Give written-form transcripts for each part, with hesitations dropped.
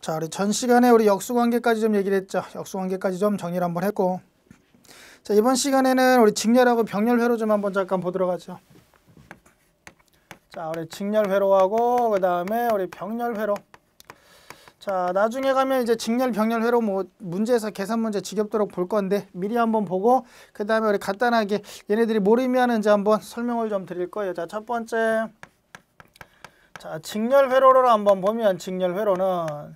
자, 우리 전 시간에 우리 역수관계까지 좀 얘기를 했죠. 역수관계까지 좀 정리를 한번 했고, 자, 이번 시간에는 우리 직렬하고 병렬회로 좀 한번 잠깐 보도록 하죠. 자, 우리 직렬회로하고 그 다음에 우리 병렬회로. 자, 나중에 가면 이제 직렬 병렬회로 뭐 문제에서 계산 문제 지겹도록 볼 건데 미리 한번 보고 그 다음에 우리 간단하게 얘네들이 뭘 의미하는지 한번 설명을 좀 드릴 거예요. 자, 첫 번째, 자, 직렬회로를 한번 보면 직렬회로는,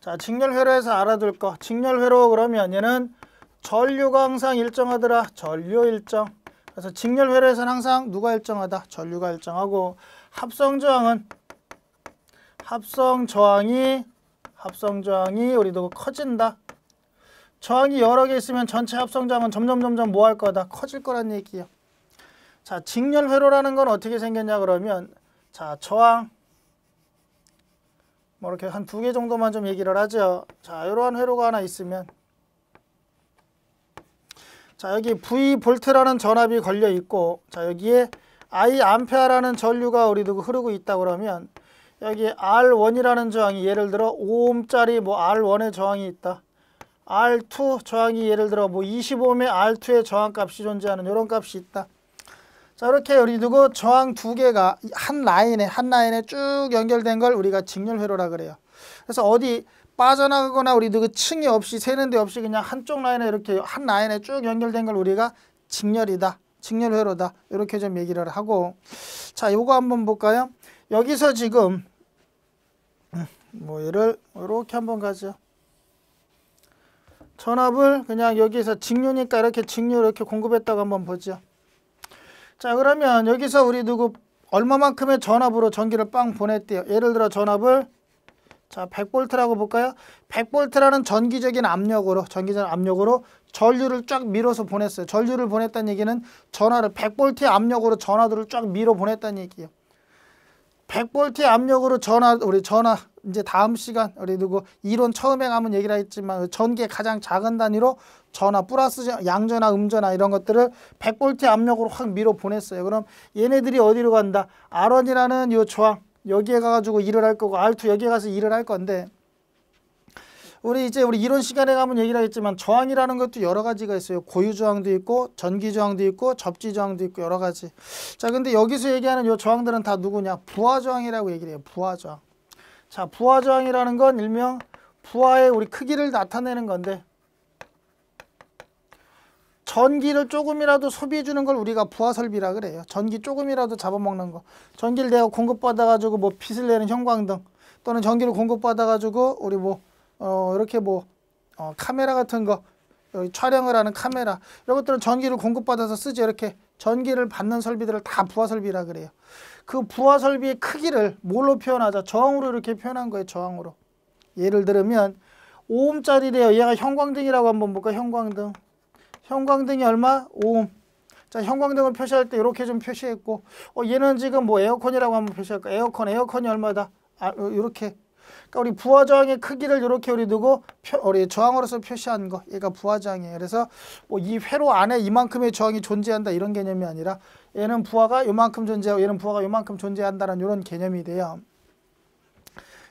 자, 직렬회로에서 알아둘 거, 직렬회로 그러면 얘는 전류가 항상 일정하더라. 전류 일정. 그래서 직렬회로에서는 항상 누가 일정하다? 전류가 일정하고, 합성저항은 합성저항이 우리도 커진다. 저항이 여러 개 있으면 전체 합성저항은 점점 뭐 할 거다? 커질 거란 얘기예요. 자, 직렬회로라는 건 어떻게 생겼냐 그러면, 자, 저항 뭐 이렇게 한 2개 정도만 좀 얘기를 하죠. 자, 이러한 회로가 하나 있으면, 자, 여기 V 볼트라는 전압이 걸려 있고, 자, 여기에 I 암페어라는 전류가 우리도 흐르고 있다 그러면, 여기 R1이라는 저항이 예를 들어 5oh짜리 뭐 R1의 저항이 있다. R2 저항이 예를 들어 뭐 25ohm의 R2의 저항값이 존재하는 이런 값이 있다. 자, 이렇게 우리 두고 저항 2개가 한 라인에 쭉 연결된 걸 우리가 직렬회로라 그래요. 그래서 어디 빠져나가거나 우리 두고 층이 없이 새는 데 없이 그냥 한쪽 라인에 이렇게 한 라인에 쭉 연결된 걸 우리가 직렬이다. 직렬회로다. 이렇게 좀 얘기를 하고, 자, 요거 한번 볼까요? 여기서 지금 뭐 얘를 이렇게 한번 가죠. 전압을 그냥 여기서 직류니까 이렇게 직류 이렇게 공급했다고 한번 보죠. 자, 그러면 여기서 우리 누구 얼마만큼의 전압으로 전기를 빵 보냈대요. 예를 들어 전압을, 자, 100V라고 볼까요? 100V라는 전기적인 압력으로 전류를 쫙 밀어서 보냈어요. 전류를 보냈다는 얘기는 100V의 압력으로 전하도를 쫙 밀어 보냈다는 얘기예요. 100V의 압력으로 우리 전하, 이제 다음 시간 우리 누구 이론 처음에 가면 얘기를 했지만 전기의 가장 작은 단위로 전하, 플러스 양전하, 음전하 이런 것들을 100V의 압력으로 확 밀어 보냈어요. 그럼 얘네들이 어디로 간다? R1이라는 요 저항 여기에 가가지고 일을 할 거고, R2 여기에 가서 일을 할 건데, 우리 이론 시간에 가면 얘기를 하겠지만 저항이라는 것도 여러 가지가 있어요. 고유 저항도 있고 전기 저항도 있고 접지 저항도 있고 여러 가지. 자, 근데 여기서 얘기하는 요 저항들은 다 누구냐? 부하 저항이라고 얘기를 해요. 부하 저항. 자, 부하 저항이라는 건 일명 부하의 우리 크기를 나타내는 건데, 전기를 조금이라도 소비해 주는 걸 우리가 부하 설비라 그래요. 전기 조금이라도 잡아먹는 거. 전기를 내가 공급받아 가지고 뭐 빛을 내는 형광등, 또는 전기를 공급받아 가지고 우리 이렇게 카메라 같은 거, 촬영을 하는 카메라, 이런 것들은 전기를 공급받아서 쓰죠. 이렇게 전기를 받는 설비들을 다 부하 설비라 그래요. 그 부하 설비의 크기를 뭘로 표현하자? 저항으로 이렇게 표현한 거예요. 저항으로. 예를 들면 5oh짜리래요. 얘가 형광등이라고 한번 볼까? 형광등이 얼마? 5ohm. 자, 형광등을 표시할 때 이렇게 좀 표시했고, 얘는 지금 뭐 에어컨이라고 한번 표시할까? 에어컨이 얼마다? 이렇게. 그러니까 우리 부하 저항의 크기를 이렇게 우리 두고 우리 저항으로서 표시한 거, 얘가 부하 저항이에요. 그래서 뭐 이 회로 안에 이만큼의 저항이 존재한다 이런 개념이 아니라, 얘는 부하가 요만큼 존재하고 얘는 부하가 요만큼 존재한다는 이런 개념이 돼요.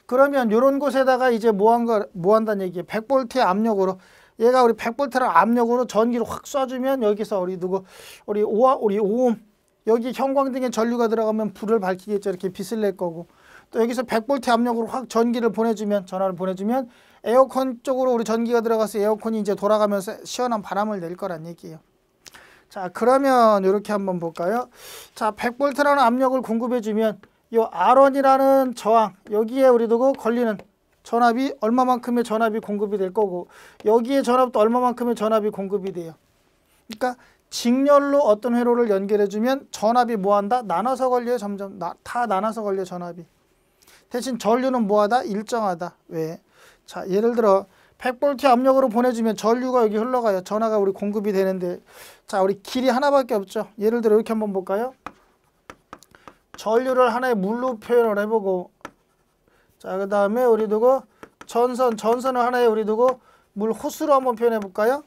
그러면 이런 곳에다가 이제 뭐 한다는 얘기예요. 100V의 압력으로, 얘가 우리 100V라는 압력으로 전기를 확 쏴주면 여기서 우리 5ohm, 여기 형광등에 전류가 들어가면 불을 밝히겠죠. 이렇게 빛을 낼 거고, 또 여기서 100V 압력으로 확 전화를 보내주면 에어컨 쪽으로 우리 전기가 들어가서 에어컨이 이제 돌아가면서 시원한 바람을 낼 거란 얘기예요. 자, 그러면 이렇게 한번 볼까요? 자, 100V라는 압력을 공급해주면 요 R1이라는 저항, 여기에 우리 두고 걸리는 전압이 얼마만큼의 전압이 공급이 될 거고, 여기에 전압도 얼마만큼의 전압이 공급이 돼요. 그러니까 직렬로 어떤 회로를 연결해주면 전압이 뭐한다? 나눠서 걸려요. 점점 다 나눠서 걸려 전압이. 대신 전류는 뭐하다? 일정하다. 왜? 자, 예를 들어 100V 압력으로 보내주면 전류가 여기 흘러가요. 전하가 우리 공급이 되는데, 자, 우리 길이 하나밖에 없죠. 예를 들어 이렇게 한번 볼까요? 전류를 하나의 물로 표현을 해보고, 자, 그 다음에 우리 두고 전선을 하나의 우리 두고 물 호수로 한번 표현해 볼까요?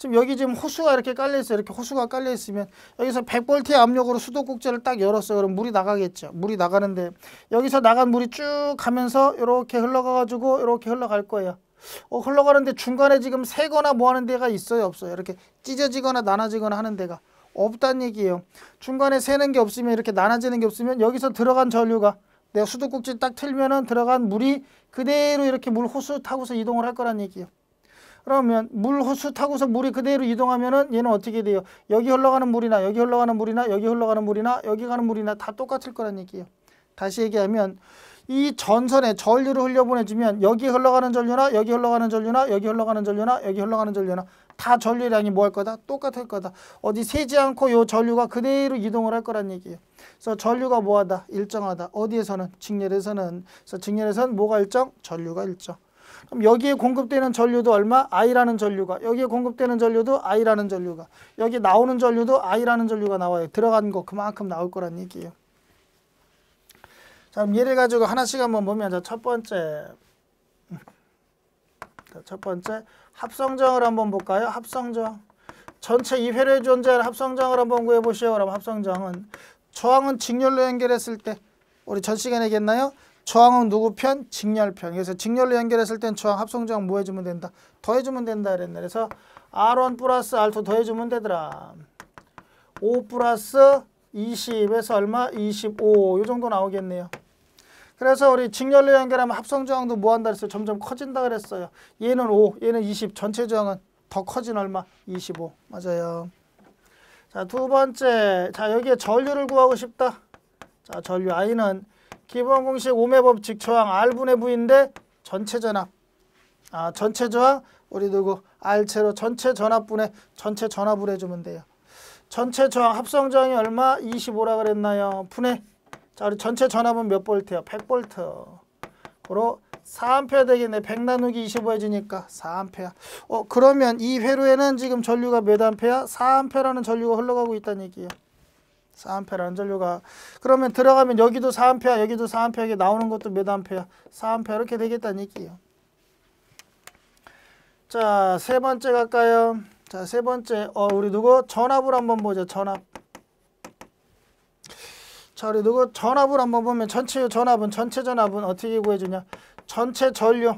지금 여기 지금 호수가 이렇게 깔려 있어요. 이렇게 호수가 깔려 있으면 여기서 100V의 압력으로 수도꼭지를 딱 열었어요. 그럼 물이 나가겠죠. 물이 나가는데 여기서 나간 물이 쭉 가면서 이렇게 흘러가 가지고 이렇게 흘러갈 거예요. 흘러가는데 중간에 지금 새거나 뭐 하는 데가 있어요, 없어요? 이렇게 찢어지거나 나눠지거나 하는 데가 없다는 얘기예요. 중간에 새는 게 없으면, 이렇게 나눠지는 게 없으면 여기서 들어간 전류가 내가 수도꼭지 딱 틀면은 들어간 물이 그대로 이렇게 물 호수 타고서 이동을 할 거란 얘기예요. 그러면 물 호수 타고서 물이 그대로 이동하면은 얘는 어떻게 돼요? 여기 흘러가는 물이나 여기 흘러가는 물이나 여기 흘러가는 물이나 여기 가는 물이나 다 똑같을 거란 얘기예요. 다시 얘기하면 이 전선에 전류를 흘려보내주면 여기 흘러가는 전류나 여기 흘러가는 전류나 여기 흘러가는 전류나 여기 흘러가는 전류나 다 전류량이 뭐 할 거다? 똑같을 거다. 어디 새지 않고 요 전류가 그대로 이동을 할 거란 얘기예요. 그래서 전류가 뭐하다? 일정하다. 어디에서는? 직렬에서는. 그래서 직렬에서는 뭐가 일정? 전류가 일정. 그럼 여기에 공급되는 전류도 얼마? I라는 전류가. 여기에 공급되는 전류도 I라는 전류가. 여기 나오는 전류도 I라는 전류가 나와요. 들어간 거 그만큼 나올 거란 얘기예요. 자, 그럼 얘를 가지고 하나씩 한번 보면, 자, 첫 번째 합성저항을 한번 볼까요? 합성저항. 전체 이 회로에 존재하는 합성저항을 한번 구해보시오. 그럼 합성저항은, 저항은 직렬로 연결했을 때, 우리 전 시간에 얘기했나요? 저항은 누구 편? 직렬편. 그래서 직렬로 연결했을 땐 저항 합성저항 뭐 해주면 된다? 더해주면 된다 그랬네. 그래서 R1 플러스 R2 더해주면 되더라. 5 플러스 20에서 얼마? 25. 요 정도 나오겠네요. 그래서 우리 직렬로 연결하면 합성저항도 뭐 한다 그랬어요? 점점 커진다 그랬어요. 얘는 5, 얘는 20. 전체 저항은 더 커진 얼마? 25. 맞아요. 자, 두 번째. 자, 여기에 전류를 구하고 싶다. 자, 전류 I는 기본 공식 오음의 법칙 저항 R분의 V인데 전체 전압. 전체 저항 우리 누구? R체로 전체 전압분의 전체 전압을 해주면 돼요. 전체 저항 합성 저항이 얼마? 25라 그랬나요? 분의, 자, 우리 전체 전압은 몇 볼트요? 100볼트. 그로 4A 되겠네. 100 나누기 25 해주니까 4A. 그러면 이 회로에는 지금 전류가 몇 암페야? 4A라는 전류가 흘러가고 있다는 얘기예요. 4A라는 전류가. 그러면 들어가면 여기도 4A, 여기도 4A, 여기 나오는 것도 몇 암페야? 4A 이렇게 되겠다는 얘기예요. 자, 세 번째 갈까요? 자, 세 번째. 우리 누구? 전압을 한번 보죠. 전압. 자, 우리 누구? 전압을 한번 보면 전체 전압은 어떻게 구해주냐? 전체 전류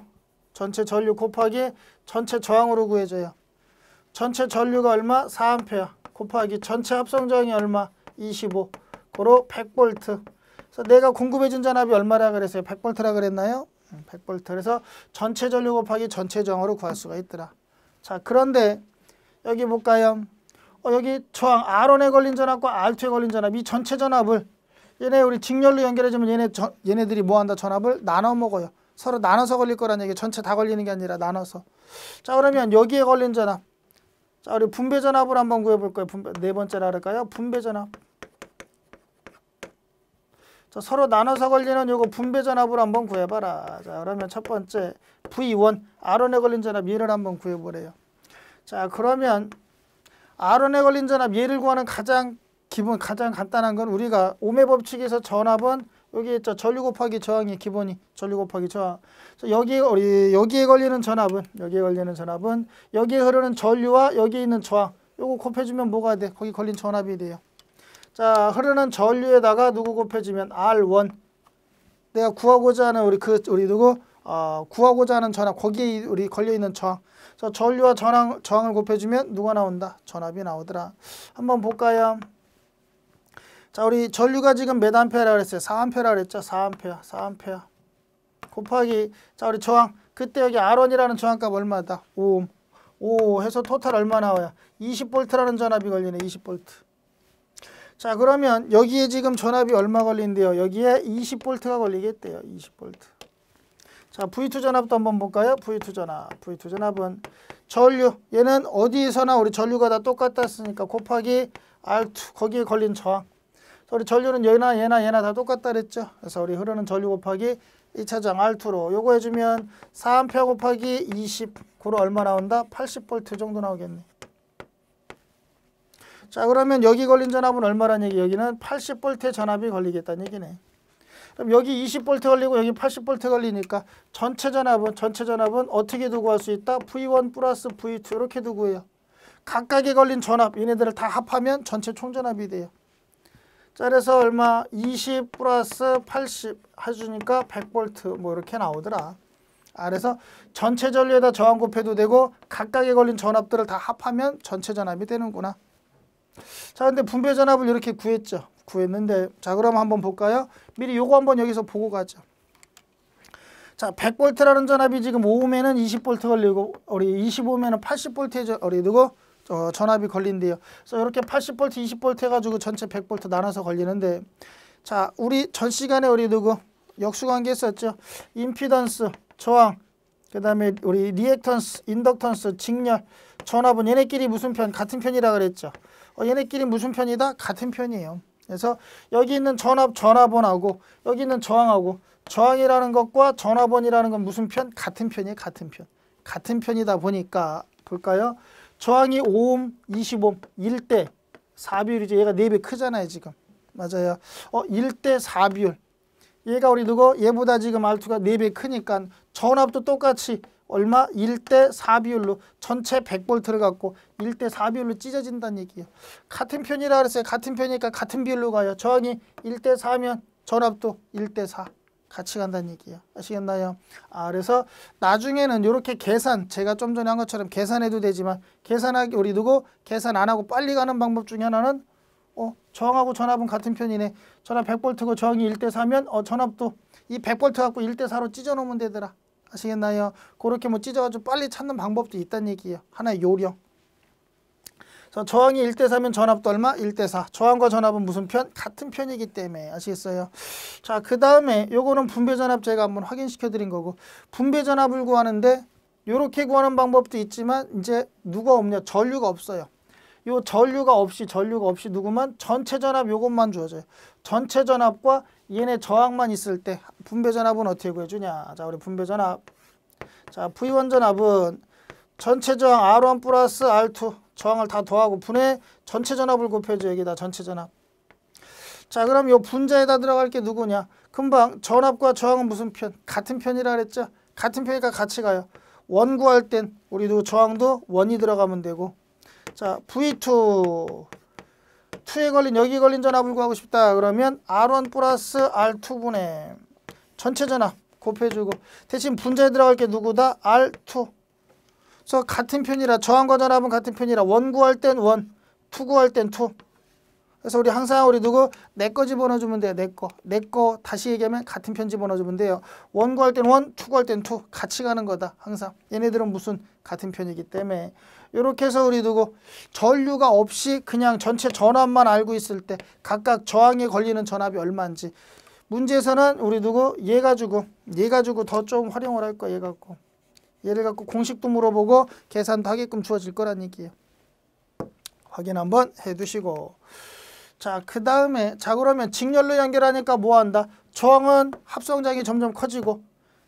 곱하기 전체 저항으로 구해줘요. 전체 전류가 얼마? 4A 곱하기 전체 합성 저항이 얼마? 25. 고로 100V. 그래서 내가 공급해준 전압이 얼마라 그랬어요? 100V라 그랬나요? 100V. 그래서 전체 전류 곱하기 전체 저항으로 구할 수가 있더라. 자, 그런데 여기 볼까요? 여기 저항 R1에 걸린 전압과 R2에 걸린 전압, 이 전체 전압을 얘네 우리 직렬로 연결해주면 얘네들이 뭐 한다? 전압을 나눠 먹어요. 서로 나눠서 걸릴 거란 얘기. 전체 다 걸리는 게 아니라 나눠서. 자, 그러면 여기에 걸린 전압. 자, 우리 분배 전압을 한번 구해볼 거예요. 네 번째라 할까요? 분배 전압. 자, 서로 나눠서 걸리는 요거 분배 전압을 한번 구해봐라. 자, 그러면 첫 번째 V1 R1에 걸린 전압 얘를 한번 구해보래요. 자, 그러면 R1에 걸린 전압 얘를 구하는 가장 간단한 건 우리가 오음의 법칙에서 전압은 여기 있죠. 전류 곱하기 저항이 기본이 전류 곱하기 저항. 그래서 여기에 걸리는 전압은 여기에 흐르는 전류와 여기에 있는 저항. 요거 곱해주면 뭐가 돼? 거기 걸린 전압이 돼요. 자, 흐르는 전류에다가 누구 곱해주면 R1. 내가 구하고자 하는 구하고자 하는 전압, 거기에 우리 걸려 있는 저항. 그래서 전류와 저항을 곱해주면 누가 나온다? 전압이 나오더라. 한번 볼까요? 자, 우리 전류가 지금 몇 암페라 그랬어요? 4A라 그랬죠? 4A 곱하기, 자, 우리 저항. 그때 여기 R1이라는 저항값 얼마다? 5옴. 5 해서 토탈 얼마 나와요? 20V라는 전압이 걸리네. 20V. 자, 그러면 여기에 지금 전압이 얼마 걸린대요? 여기에 20V가 걸리겠대요. 20V. 자, V2 전압도 한번 볼까요? V2 전압은 전류. 얘는 어디에서나 우리 전류가 다 똑같다 쓰니까 곱하기 R2. 거기에 걸린 저항. 우리 전류는 얘나 다 똑같다 그랬죠. 그래서 우리 흐르는 전류 곱하기 2차 저항 R2로 요거 해주면 4A 곱하기 20. 그로 얼마 나온다? 80V 정도 나오겠네. 자, 그러면 여기 걸린 전압은 얼마란 얘기? 여기는 80V의 전압이 걸리겠다는 얘기네. 그럼 여기 20V 걸리고 여기 80V 걸리니까 전체 전압은 어떻게 두고 할 수 있다? V1 플러스 V2 이렇게 두고 해요. 각각에 걸린 전압 얘네들을 다 합하면 전체 총전압이 돼요. 자, 그래서 얼마 20 플러스 80 해주니까 100V 뭐 이렇게 나오더라. 그래서 전체 전류에다 저항 곱해도 되고 각각에 걸린 전압들을 다 합하면 전체 전압이 되는구나. 자, 근데 분배 전압을 이렇게 구했는데 자, 그럼 한번 볼까요? 미리 요거 한번 여기서 보고 가죠. 자, 100V라는 전압이 지금 5옴에는 20V 걸리고 우리 25옴에는 80V에 우리 누구 전압이 걸린대요. 그래서 이렇게 80V, 20V 해가지고 전체 100V 나눠서 걸리는데 자, 우리 전 시간에 우리 누구 역수관계 했었죠. 임피던스, 저항, 그 다음에 우리 리액턴스, 인덕턴스, 직렬, 전압은 얘네끼리 무슨 편? 같은 편이라 그랬죠. 얘네끼리 무슨 편이다? 같은 편이에요. 그래서 여기 있는 전압원하고 여기 있는 저항하고 저항이라는 것과 전압원이라는 건 무슨 편? 같은 편이에요. 같은 편. 같은 편이다 보니까 볼까요? 저항이 5옴, 20옴, 1대 4비율이죠. 얘가 4배 크잖아요. 지금. 맞아요. 1대 4비율. 얘가 우리 누구? 얘보다 지금 R2가 4배 크니까 전압도 똑같이 얼마? 1대 4비율로 전체 100V를 갖고 1대 4비율로 찢어진다는 얘기예요. 같은 편이라 그랬어요. 같은 편이니까 같은 비율로 가요. 저항이 1대 4면 전압도 1대 4 같이 간다는 얘기예요. 아시겠나요? 그래서 나중에는 이렇게 계산, 제가 좀 전에 한 것처럼 계산해도 되지만 계산하기 우리 누구? 계산 안 하고 빨리 가는 방법 중에 하나는 저항하고 전압은 같은 편이네. 전압 100V고 저항이 1대 4면 전압도 이 100V 갖고 1대 4로 찢어 놓으면 되더라. 아시겠나요? 그렇게 뭐 찢어가지고 빨리 찾는 방법도 있다는 얘기예요. 하나의 요령. 그래서 저항이 1대 4면 전압도 얼마? 1대 4. 저항과 전압은 무슨 편? 같은 편이기 때문에. 아시겠어요? 자, 그 다음에 요거는 분배 전압 제가 한번 확인시켜 드린 거고 분배 전압을 구하는데 요렇게 구하는 방법도 있지만 이제 누가 없냐? 전류가 없어요. 요 전류가 없이 누구만? 전체 전압 요것만 주어져요. 전체 전압과 얘네 저항만 있을 때 분배 전압은 어떻게 구해주냐? 자, 우리 분배 전압. 자, V1 전압은 전체 저항 R1 플러스 R2 저항을 다 더하고 분해 전체 전압을 곱해줘. 여기다 전체 전압. 자, 그럼 요 분자에다 들어갈 게 누구냐? 금방 전압과 저항은 무슨 편? 같은 편이라 그랬죠? 같은 편이니까 같이 가요. 원 구할 땐 우리도 저항도 원이 들어가면 되고 자, V2 2에 걸린 여기 걸린 전압을 구하고 싶다. 그러면 R1 플러스 R2분의 전체 전압 곱해주고 대신 분자에 들어갈 게 누구다? R2. 그래서 같은 편이라 저항과 전압은 같은 편이라 원 구할 땐 원, 투 구할 땐 투. 그래서 우리 항상 우리 누구? 내 거 집어넣어주면 돼요. 내 거 다시 얘기하면 같은 편 집어넣어주면 돼요. 원 구할 땐 원, 투 구할 땐 투. 같이 가는 거다. 항상. 얘네들은 무슨 같은 편이기 때문에 이렇게 해서 우리 누구? 전류가 없이 그냥 전체 전압만 알고 있을 때 각각 저항에 걸리는 전압이 얼마인지 문제에서는 우리 누구? 얘 가지고 더 좀 활용을 할 거야. 얘를 갖고 공식도 물어보고 계산도 하게끔 주어질 거란 얘기예요. 확인 한번 해두시고 자, 그 다음에 자 그러면 직렬로 연결하니까 뭐 한다? 저항은 합성장이 점점 커지고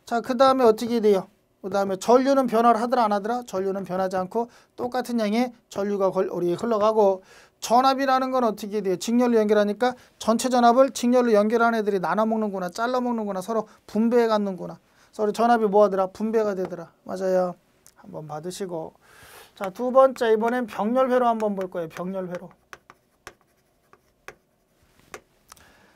자, 그 다음에 어떻게 돼요? 그 다음에 전류는 변화를 하더라 안 하더라? 전류는 변하지 않고 똑같은 양의 전류가 우리 흘러가고 전압이라는 건 어떻게 돼요? 직렬로 연결하니까 전체 전압을 직렬로 연결하는 애들이 나눠 먹는구나, 잘라 먹는구나, 서로 분배해 갖는구나. 그래서 우리 전압이 뭐 하더라? 분배가 되더라. 맞아요. 한번 받으시고 자, 두 번째 이번엔 병렬회로 한번 볼 거예요. 병렬회로.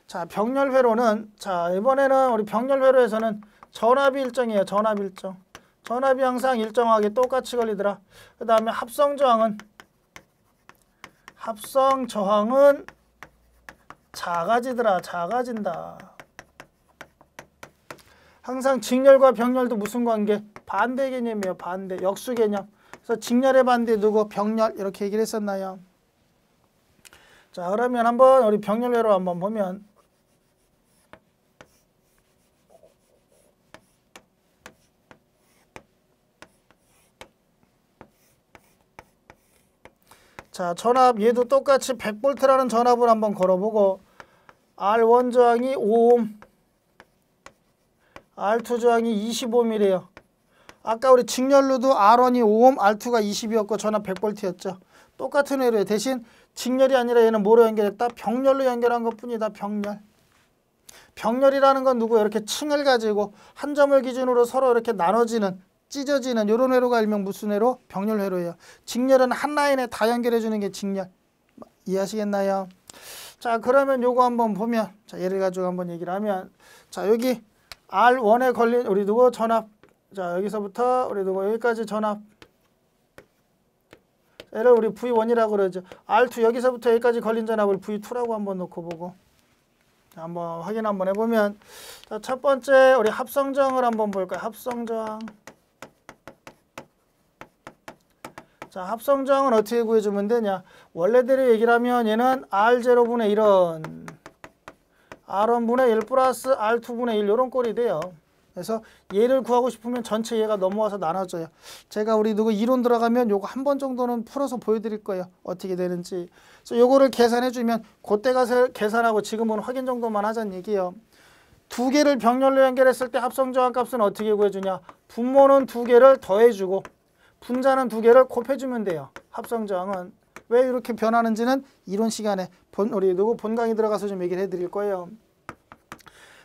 자, 병렬회로는 자, 이번에는 우리 병렬회로에서는 전압이 일정이에요. 전압 일정. 전압이 항상 일정하게 똑같이 걸리더라. 그 다음에 합성저항은 작아지더라. 작아진다. 항상 직렬과 병렬도 무슨 관계? 반대 개념이에요. 반대. 역수 개념. 그래서 직렬의 반대 누구? 병렬. 이렇게 얘기를 했었나요? 자, 그러면 한번 우리 병렬회로 한번 보면 자, 전압 얘도 똑같이 100V라는 전압을 한번 걸어보고 R1 저항이 5옴 R2 저항이 20옴이래요. 아까 우리 직렬로도 R1이 5옴 R2가 20이었고 전압 100V였죠. 똑같은 회로에 대신 직렬이 아니라 얘는 뭐로 연결했다? 병렬로 연결한 것뿐이다. 병렬. 병렬이라는 건 누구예요? 이렇게 층을 가지고 한 점을 기준으로 서로 이렇게 나눠지는 찢어지는 이런 회로가 일명 무슨 회로? 병렬 회로예요. 직렬은 한 라인에 다 연결해 주는 게 직렬. 이해하시겠나요? 자, 그러면 요거 한번 보면, 자, 예를 가지고 한번 얘기를 하면, 자, 여기 R1에 걸린 우리 누구 전압. 자, 여기서부터 우리 누구 여기까지 전압. 얘를 우리 V1이라고 그러죠. R2 여기서부터 여기까지 걸린 전압을 V2라고 한번 놓고 보고. 자, 한번 확인 한번 해보면, 자, 첫 번째 우리 합성저항을 한번 볼까요? 합성저항. 자, 합성저항은 어떻게 구해주면 되냐? 원래대로 얘기를 하면 얘는 R0분의 1은 R1분의 1 플러스 R2분의 1 이런 꼴이 돼요. 그래서 얘를 구하고 싶으면 전체 얘가 넘어와서 나눠져요. 제가 우리 누구 이론 들어가면 요거 한 번 정도는 풀어서 보여드릴 거예요. 어떻게 되는지. 그래서 요거를 계산해주면 그때 가서 계산하고 지금은 확인 정도만 하자는 얘기예요. 두 개를 병렬로 연결했을 때 합성저항 값은 어떻게 구해주냐? 분모는 두 개를 더해주고 분자는 두 개를 곱해주면 돼요. 합성저항은. 왜 이렇게 변하는지는 이론 시간에 우리 누구 본 강의 들어가서 좀 얘기를 해드릴 거예요.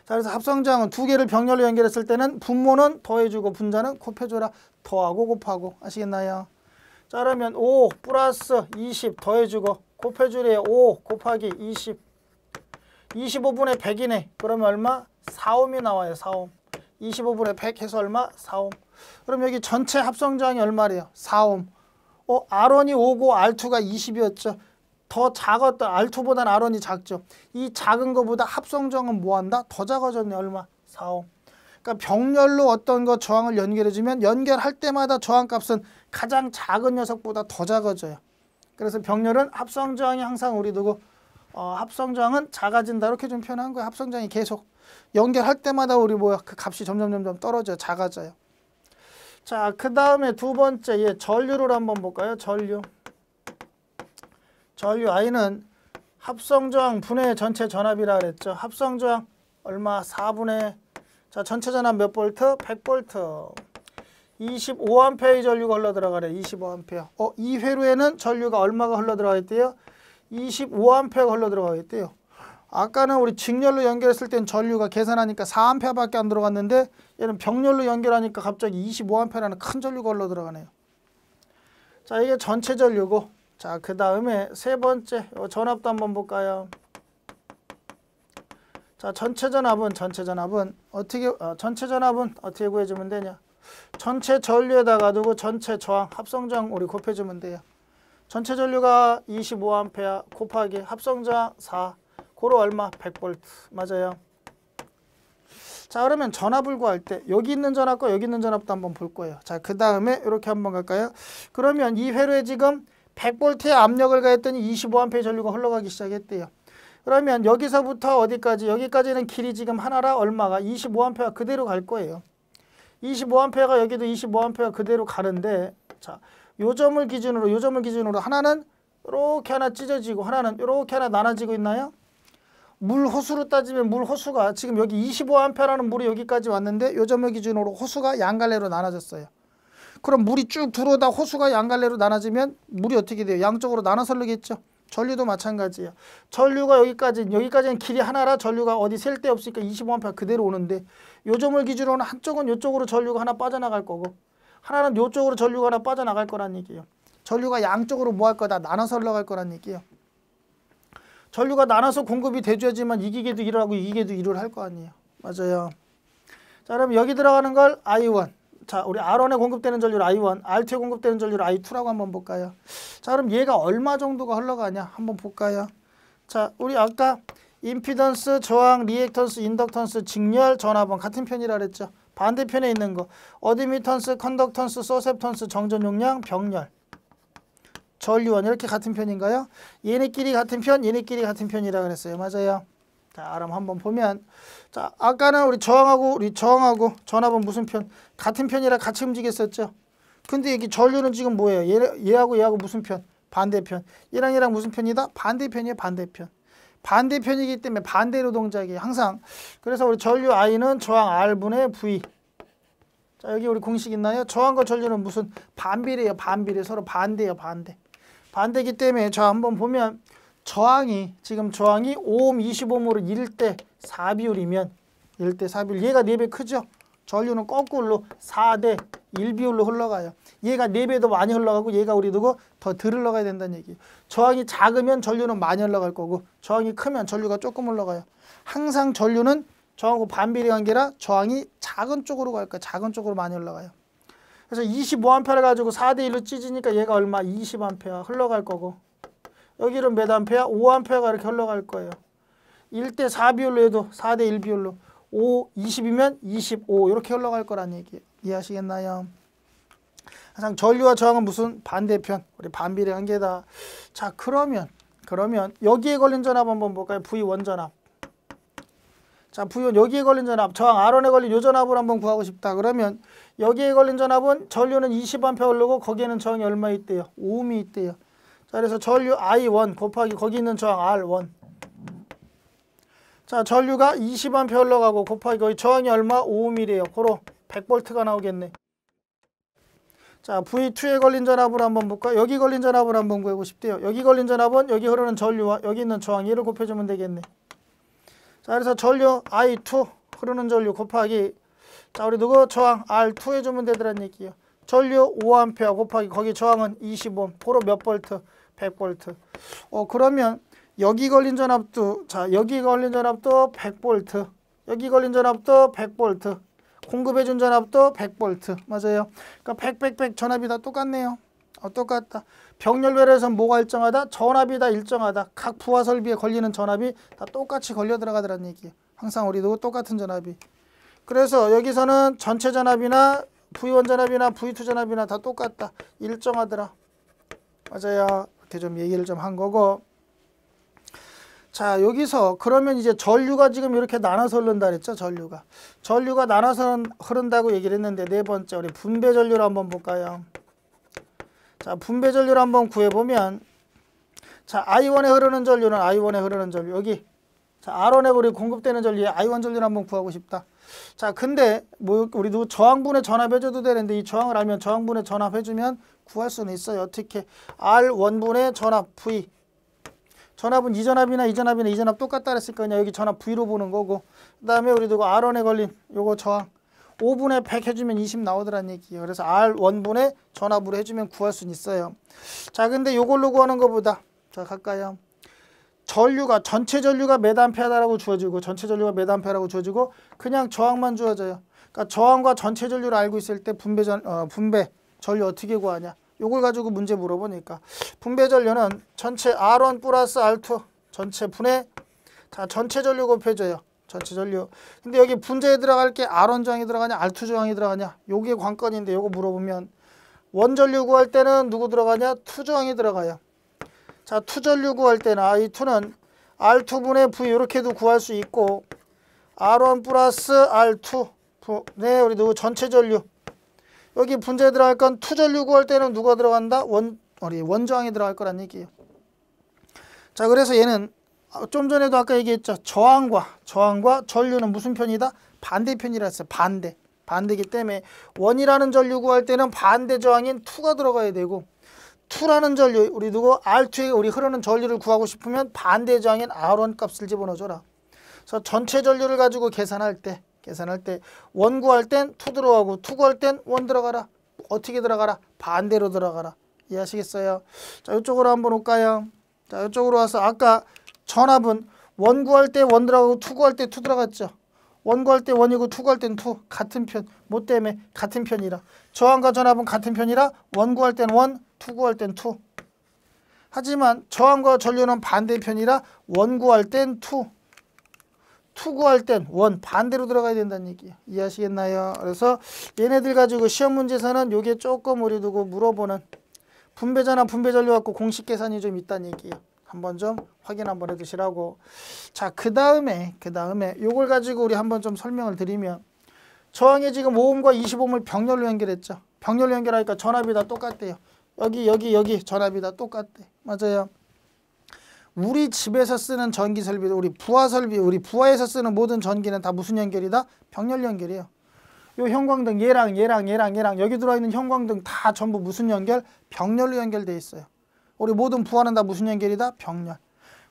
자, 그래서 합성저항은 두 개를 병렬로 연결했을 때는 분모는 더해주고 분자는 곱해줘라. 더하고 곱하고. 아시겠나요? 자, 그러면 5 플러스 20 더해주고 곱해주래요. 5 곱하기 20. 25분의 100이네. 그러면 얼마? 4옴이 나와요. 4옴. 25분의 100 해서 얼마? 4옴. 그럼 여기 전체 합성저항이 얼마래요? 4옴. R1이 5고 R2가 20이었죠. 더 작았던 R2보다는 R1이 작죠. 이 작은 거보다 합성저항은 뭐한다? 더 작아졌네. 얼마? 4옴. 그러니까 병렬로 어떤 거 저항을 연결해주면 연결할 때마다 저항값은 가장 작은 녀석보다 더 작아져요. 그래서 병렬은 합성저항이 항상 우리 누구 합성저항은 작아진다 이렇게 좀 표현한 거예요. 합성저항이 계속 연결할 때마다 우리 뭐야 그 값이 점점 떨어져요. 작아져요. 자, 그 다음에 두 번째 얘 전류를 한번 볼까요? 전류 I는 합성저항 분의 전체 전압이라 그랬죠. 합성저항 얼마? 4분의 자 전체 전압 몇 볼트? 100볼트. 25A의 전류가 흘러 들어가래. 25A. 이 회로에는 전류가 얼마가 흘러 들어가 있대요? 25A가 흘러 들어가 있대요. 아까는 우리 직렬로 연결했을 땐 전류가 계산하니까 4A밖에 안 들어갔는데 얘는 병렬로 연결하니까 갑자기 25A라는 큰 전류가 흘러 들어가네요. 자, 이게 전체 전류고, 자, 그 다음에 세 번째 전압도 한번 볼까요? 자, 전체 전압은 어떻게 구해주면 되냐? 전체 전류에다가 두고 전체 저항, 합성저항 우리 곱해주면 돼요. 전체 전류가 25A 곱하기 합성저항 4. 고로 얼마? 100V. 맞아요. 자, 그러면 전압을 구할 때 여기 있는 전압과 여기 있는 전압도 한번 볼 거예요. 자, 그 다음에 이렇게 한번 갈까요? 그러면 이 회로에 지금 100V의 압력을 가했더니 25A의 전류가 흘러가기 시작했대요. 그러면 여기서부터 어디까지? 여기까지는 길이 지금 하나라 얼마가? 25A가 그대로 갈 거예요. 25A가 여기도 25A가 그대로 가는데, 자, 요 점을 기준으로 하나는 이렇게 하나 찢어지고 하나는 이렇게 하나 나눠지고 있나요? 물 호수로 따지면 물 호수가 지금 여기 25A라는 물이 여기까지 왔는데 요 점을 기준으로 호수가 양갈래로 나눠졌어요. 그럼 물이 쭉 들어오다 호수가 양갈래로 나눠지면 물이 어떻게 돼요? 양쪽으로 나눠서 흐르겠죠. 전류도 마찬가지예요. 전류가 여기까지는 길이 하나라 전류가 어디 셀 데 없으니까 25A 그대로 오는데 요 점을 기준으로는 한쪽은 이쪽으로 전류가 하나 빠져나갈 거고 하나는 이쪽으로 전류가 하나 빠져나갈 거란 얘기예요. 전류가 양쪽으로 뭐 할 거다? 나눠서 흘러갈 거란 얘기예요. 전류가 나눠서 공급이 돼줘야지만 이기게도 일을 하고 이기게도 일을 할 거 아니에요. 맞아요. 자, 그럼 여기 들어가는 걸 I1. 자, 우리 R1에 공급되는 전류를 I1, R2에 공급되는 전류를 I2라고 한번 볼까요? 자, 그럼 얘가 얼마 정도가 흘러가냐? 한번 볼까요? 자, 우리 아까 임피던스, 저항, 리액턴스, 인덕턴스, 직렬, 전압은 같은 편이라 그랬죠. 반대편에 있는 거. 어드미턴스, 컨덕턴스, 서셉턴스, 정전 용량, 병렬. 전류원 이렇게 같은 편인가요? 얘네끼리 같은 편, 얘네끼리 같은 편이라 그랬어요. 맞아요. 자, 그럼 한번 보면, 자, 아까는 우리 저항하고 전압은 무슨 편? 같은 편이라 같이 움직였었죠. 근데 여기 전류는 지금 뭐예요? 얘하고 무슨 편? 반대편. 얘랑 무슨 편이다? 반대편이에요. 반대편. 반대편이기 때문에 반대로 동작이에요. 항상. 그래서 우리 전류 I는 저항 R분의 V. 자, 여기 우리 공식 있나요? 저항과 전류는 무슨 반비례예요. 반비례. 서로 반대예요. 반대. 반대이기 때문에 자 한번 보면 지금 저항이 5옴 25옴으로 1대 4비율이면 1대 4비율 얘가 4배 크죠? 전류는 거꾸로 4대 1비율로 흘러가요. 얘가 4배 더 많이 흘러가고 얘가 우리 두고 더 덜 흘러가야 된다는 얘기예요. 저항이 작으면 전류는 많이 흘러갈 거고 저항이 크면 전류가 조금 흘러가요. 항상 전류는 저항하고 반비례 관계라 저항이 작은 쪽으로 갈 거예요. 작은 쪽으로 많이 흘러가요. 그래서 25A를 가지고 4대1로 찢으니까 얘가 얼마? 20A 흘러갈 거고 여기는 몇 암페어? 5A가 이렇게 흘러갈 거예요. 1대4 비율로 해도 4대1 비율로 5, 20이면 25 이렇게 흘러갈 거란 얘기예요. 이해하시겠나요? 항상 전류와 저항은 무슨? 반대편. 우리 반비례 관계다. 자, 그러면 여기에 걸린 전압 한번 볼까요? V1 전압. 자, V1 여기에 걸린 전압, 저항 R1에 걸린 요 전압을 한번 구하고 싶다. 그러면 여기에 걸린 전압은 전류는 20A 흐르고 거기에는 저항이 얼마 있대요? 5ohm이 있대요. 자, 그래서 전류 I1 곱하기 거기 있는 저항 R1. 자, 전류가 20A 흘러가고 곱하기 거기 저항이 얼마? 5ohm이래요. 고로 100V가 나오겠네. 자, V2에 걸린 전압을 한번 볼까? 여기 걸린 전압을 한번 구하고 싶대요. 여기 걸린 전압은 여기 흐르는 전류와 여기 있는 저항 얘를 곱해주면 되겠네. 자, 그래서 전류 I2 흐르는 전류 곱하기 자, 우리 누구 저항 R2 해주면 되더란 얘기예요. 전류 5A 곱하기 거기 저항은 25. 고로 몇 볼트? 100V. 그러면 여기 걸린 전압도 자, 여기 걸린 전압도 100V. 여기 걸린 전압도 100V. 공급해준 전압도 100V. 맞아요. 그러니까 100 전압이 다 똑같네요. 똑같다. 병렬별에서 뭐가 일정하다? 전압이 다 일정하다. 각 부하 설비에 걸리는 전압이 다 똑같이 걸려 들어가더란 얘기예요. 항상 우리도 똑같은 전압이. 그래서 여기서는 전체 전압이나 V1 전압이나 V2 전압이나 다 똑같다. 일정하더라. 맞아요. 이렇게 좀 얘기를 좀 한 거고. 자, 여기서 그러면 이제 전류가 지금 이렇게 나눠서 흐른다 그랬죠. 전류가 나눠서 흐른다고 얘기를 했는데 네 번째 우리 분배 전류를 한번 볼까요? 자, 분배 전류를 한번 구해보면 자, I1에 흐르는 전류 여기 자, R1에 우리 공급되는 전류에 I1 전류를 한번 구하고 싶다. 자, 근데 뭐 우리도 저항분에 전압해줘도 되는데 이 저항을 알면 저항분에 전압해주면 구할 수는 있어요. 어떻게? R1분의 전압 V. 전압은 이 전압이나 이 전압 똑같다 그랬을 거냐. 여기 전압 V로 보는 거고. 그 다음에 우리도 R1에 걸린 요거 저항 5분의 100 해주면 20 나오더란 얘기예요. 그래서 R1분의 전압으로 해주면 구할 수는 있어요. 자, 근데 요걸로 구하는 것보다 자, 갈까요? 전체 전류가 몇 암페어다라고 주어지고 전체 전류가 몇 암페어라고 주어지고 그냥 저항만 주어져요. 그러니까 저항과 전체 전류를 알고 있을 때 분배 전류 어떻게 구하냐. 요걸 가지고 문제 물어보니까 분배 전류는 전체 R1 플러스 R2 전체 분해 자, 전체 전류 곱해줘요. 전체 전류. 근데 여기 분자에 들어갈 게 R1 저항이 들어가냐 R2 저항이 들어가냐 요게 관건인데 요거 물어보면 원전류 구할 때는 누구 들어가냐? 2 저항이 들어가요. 자, 2 전류 구할 때는 I2는 R2분의 V 이렇게도 구할 수 있고 R1 플러스 R2 네, 우리 누구 전체 전류 여기 분자에 들어갈 건 2 전류 구할 때는 누가 들어간다? 원저항이 들어갈 거란 얘기예요. 자, 그래서 얘는 좀 전에도 아까 얘기했죠. 저항과 전류는 무슨 편이다? 반대편이라 했어요. 반대기 때문에 원이라는 전류 구할 때는 반대 저항인 2가 들어가야 되고 2라는 전류 우리 누구 R2에 우리 흐르는 전류를 구하고 싶으면 반대 저항인 R1 값을 집어넣어줘라. 그래서 전체 전류를 가지고 계산할 때 원 구할 땐 2 들어가고 2 구할 땐 1 들어가라. 어떻게 들어가라? 반대로 들어가라. 이해하시겠어요? 자, 이쪽으로 한번 올까요? 자, 이쪽으로 와서 아까 전압은 원 구할 때 1 들어가고 2 구할 때 2 들어갔죠. 원 구할 때 1이고 2 구할 땐 2. 같은 편. 뭐 때문에? 같은 편이라. 저항과 전압은 같은 편이라 원 구할 땐 1, 2 구할 땐 2. 하지만 저항과 전류는 반대편이라 원 구할 땐 2. 2 구할 땐 1 반대로 들어가야 된다는 얘기예요. 이해하시겠나요? 그래서 얘네들 가지고 시험 문제에서는 요게 조금 우리 두고 물어보는 분배전압, 분배전류 갖고 공식 계산이 좀 있다는 얘기예요. 한번 좀 확인 한번 해두시라고. 자, 그 다음에 요걸 가지고 우리 한번 좀 설명을 드리면 저항에 지금 5ohm과 20ohm을 병렬로 연결했죠. 병렬로 연결하니까 전압이 다 똑같대요. 여기 전압이 다 똑같대. 맞아요. 우리 집에서 쓰는 전기 설비, 우리 부하에서 쓰는 모든 전기는 다 무슨 연결이다? 병렬 연결이에요. 요 형광등 얘랑 여기 들어있는 형광등 다 전부 무슨 연결? 병렬로 연결돼 있어요. 우리 모든 부하는 다 무슨 연결이다? 병렬.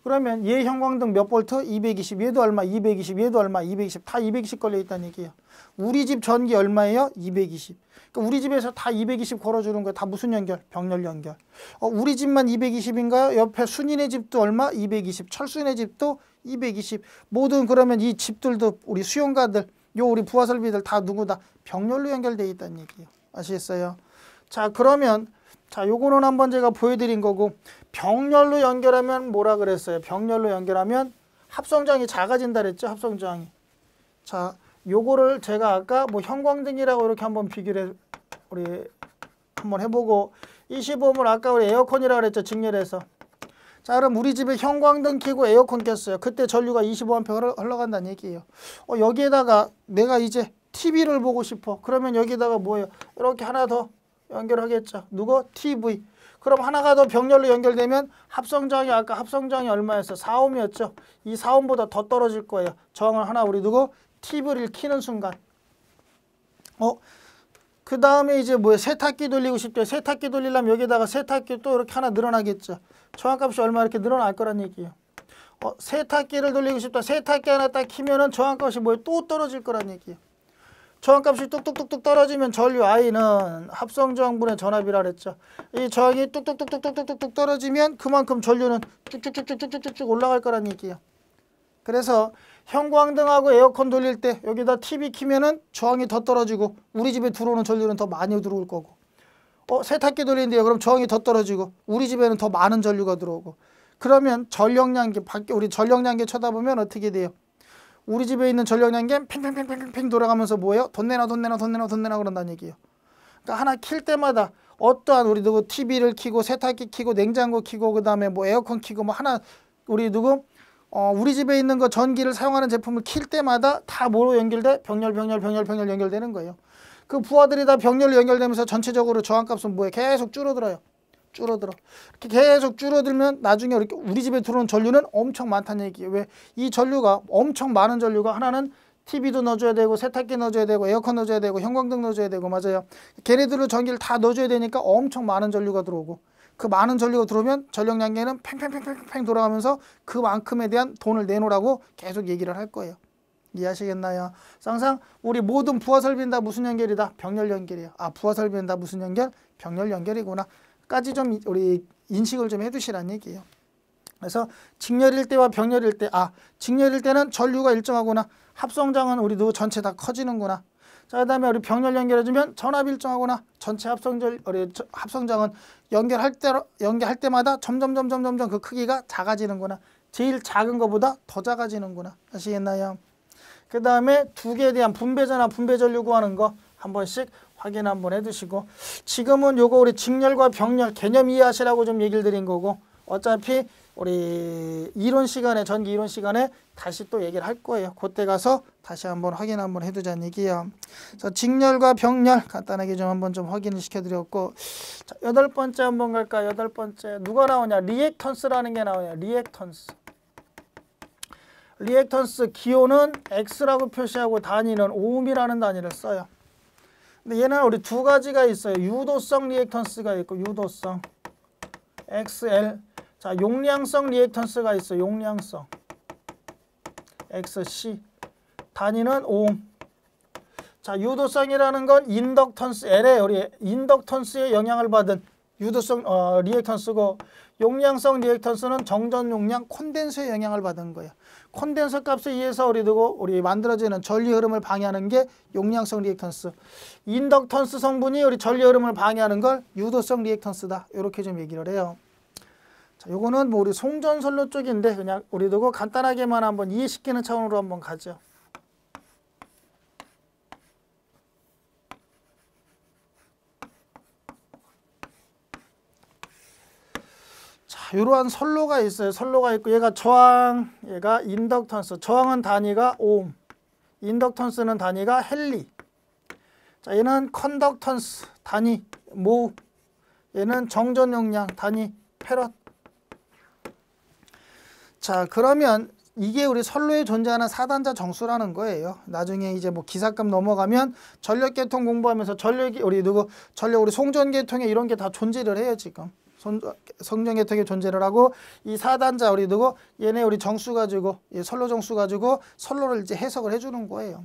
그러면 얘 형광등 몇 볼트? 220. 얘도 얼마? 220. 얘도 얼마? 220. 다 220 걸려 있다는 얘기예요. 우리 집 전기 얼마예요? 220. 그러니까 우리 집에서 다 220 걸어주는 거예요. 다 무슨 연결? 병렬 연결. 우리 집만 220인가요? 옆에 순이네 집도 얼마? 220. 철수네 집도 220. 모든 그러면 이 집들도 우리 수용가들, 요 우리 부하 설비들 다 누구다? 병렬로 연결되어 있다는 얘기예요. 아시겠어요? 자, 그러면 자, 요거는 한번 제가 보여드린 거고, 병렬로 연결하면 뭐라 그랬어요? 병렬로 연결하면 합성장이 작아진다 그랬죠? 합성장이. 자, 요거를 제가 아까 뭐 형광등이라고 이렇게 한번 비교를 우리 한번 해보고, 25옴을 아까 우리 에어컨이라고 그랬죠? 직렬해서. 자, 그럼 우리 집에 형광등 켜고 에어컨 켰어요. 그때 전류가 25A 흘러간다는 얘기예요. 여기에다가 내가 이제 TV를 보고 싶어. 그러면 여기다가 뭐예요? 이렇게 하나 더 연결하겠죠. 누구? TV. 그럼 하나가 더 병렬로 연결되면 합성장이 아까 합성장이 얼마였어? 4옴이었죠. 이 4옴보다 더 떨어질 거예요. 저항을 하나 우리 두고 TV를 켜는 순간. 그 다음에 이제 뭐예요? 세탁기 돌리고 싶대요. 세탁기 돌리려면 여기다가 세탁기 또 이렇게 하나 늘어나겠죠. 저항값이 얼마 이렇게 늘어날 거란 얘기예요. 세탁기를 돌리고 싶다. 세탁기 하나 딱 키면은 저항값이 뭐예요? 또 떨어질 거란 얘기예요. 저항값이 뚝뚝뚝뚝 떨어지면 전류 I는 합성저항분의 전압이라 그랬죠. 이 저항이 뚝뚝뚝뚝뚝뚝 떨어지면 그만큼 전류는 쭉쭉쭉쭉쭉쭉 올라갈 거란 얘기예요. 그래서 형광등하고 에어컨 돌릴 때 여기다 TV 키면은 저항이 더 떨어지고 우리 집에 들어오는 전류는 더 많이 들어올 거고, 세탁기 돌리는데요. 그럼 저항이 더 떨어지고 우리 집에는 더 많은 전류가 들어오고, 그러면 전력량계 밖에 우리 전력량계 쳐다보면 어떻게 돼요? 우리 집에 있는 전력량계 팽팽팽팽팽 돌아가면서 뭐예요? 돈 내놔 돈 내놔 돈 내놔 돈 내놔 그런다는 얘기예요. 그러니까 하나 킬 때마다 어떠한 우리 누구 TV를 켜고 세탁기 켜고 냉장고 켜고 그 다음에 뭐 에어컨 켜고 뭐 하나 우리 누구 우리 집에 있는 거 전기를 사용하는 제품을 킬 때마다 다 뭐로 연결돼? 병렬 연결되는 거예요. 그 부하들이 다 병렬로 연결되면서 전체적으로 저항값은 뭐예요? 계속 줄어들어요. 줄어들어. 이렇게 계속 줄어들면 나중에 이렇게 우리 집에 들어오는 전류는 엄청 많다는 얘기예요. 왜? 이 전류가 엄청 많은 전류가 하나는 TV도 넣어줘야 되고 세탁기 넣어줘야 되고 에어컨 넣어줘야 되고 형광등 넣어줘야 되고, 맞아요. 걔네들로 전기를 다 넣어줘야 되니까 엄청 많은 전류가 들어오고, 그 많은 전류가 들어오면 전력량계는 팽팽팽팽팽 돌아가면서 그만큼에 대한 돈을 내놓으라고 계속 얘기를 할 거예요. 이해하시겠나요? 항상 우리 모든 부하 설비는 다 무슨 연결이다? 병렬 연결이에요. 부하 설비는 다 무슨 연결? 병렬 연결이구나 까지 좀 우리 인식을 좀 해두시라는 얘기예요. 그래서 직렬일 때와 병렬일 때, 직렬일 때는 전류가 일정하구나. 합성장은 우리도 전체 다 커지는구나. 자, 그 다음에 우리 병렬 연결해주면 전압이 일정하구나. 전체 합성장은 연결할 때마다 점점 그 크기가 작아지는구나. 제일 작은 것보다 더 작아지는구나. 아시겠나요? 그 다음에 두 개에 대한 분배전압, 분배전류 구하는 거 한 번씩 확인 한번 해두시고, 지금은 요거 우리 직렬과 병렬 개념 이해하시라고 좀 얘기를 드린 거고, 어차피 우리 이론 시간에 전기 이론 시간에 다시 또 얘기를 할 거예요. 그때 가서 다시 한번 확인 한번 해두자는 얘기예요. 그래서 직렬과 병렬 간단하게 좀 한번 좀 확인을 시켜드렸고, 자, 8번째 한번 갈까요? 8번째 누가 나오냐? 리액턴스라는 게 나오냐? 리액턴스 기호는 X라고 표시하고 단위는 오음이라는 단위를 써요. 근데 얘는 우리 두 가지가 있어요. 유도성 리액턴스가 있고 유도성 XL. 자, 용량성 리액턴스가 있어요. 용량성 XC. 단위는 오hm. 자, 유도성이라는 건 인덕턴스 L에 우리 인덕턴스에 영향을 받은 유도성 리액턴스고, 용량성 리액턴스는 정전 용량 콘덴서에 영향을 받은 거예요. 콘덴서 값에 의해서 우리 만들어지는 전류 흐름을 방해하는 게 용량성 리액턴스. 인덕턴스 성분이 우리 전류 흐름을 방해하는 걸 유도성 리액턴스다. 이렇게 좀 얘기를 해요. 자, 요거는 뭐 우리 송전선로 쪽인데 그냥 우리 두고 간단하게만 한번 이해시키는 차원으로 한번 가죠. 이러한 선로가 있어요. 선로가 있고 얘가 저항, 얘가 인덕턴스. 저항은 단위가 오hm, 인덕턴스는 단위가 헨리. 자, 얘는 컨덕턴스 단위 모, 얘는 정전 용량 단위 페럿. 자, 그러면 이게 우리 선로에 존재하는 사단자 정수라는 거예요. 나중에 이제 뭐 기사급 넘어가면 전력계통 공부하면서 전력 우리 송전계통에 이런 게 다 존재를 해요. 지금 성전 계통의 존재를 하고 이 4단자 우리 누구 얘네 우리 정수 가지고 선로 정수 가지고 선로를 이제 해석을 해주는 거예요.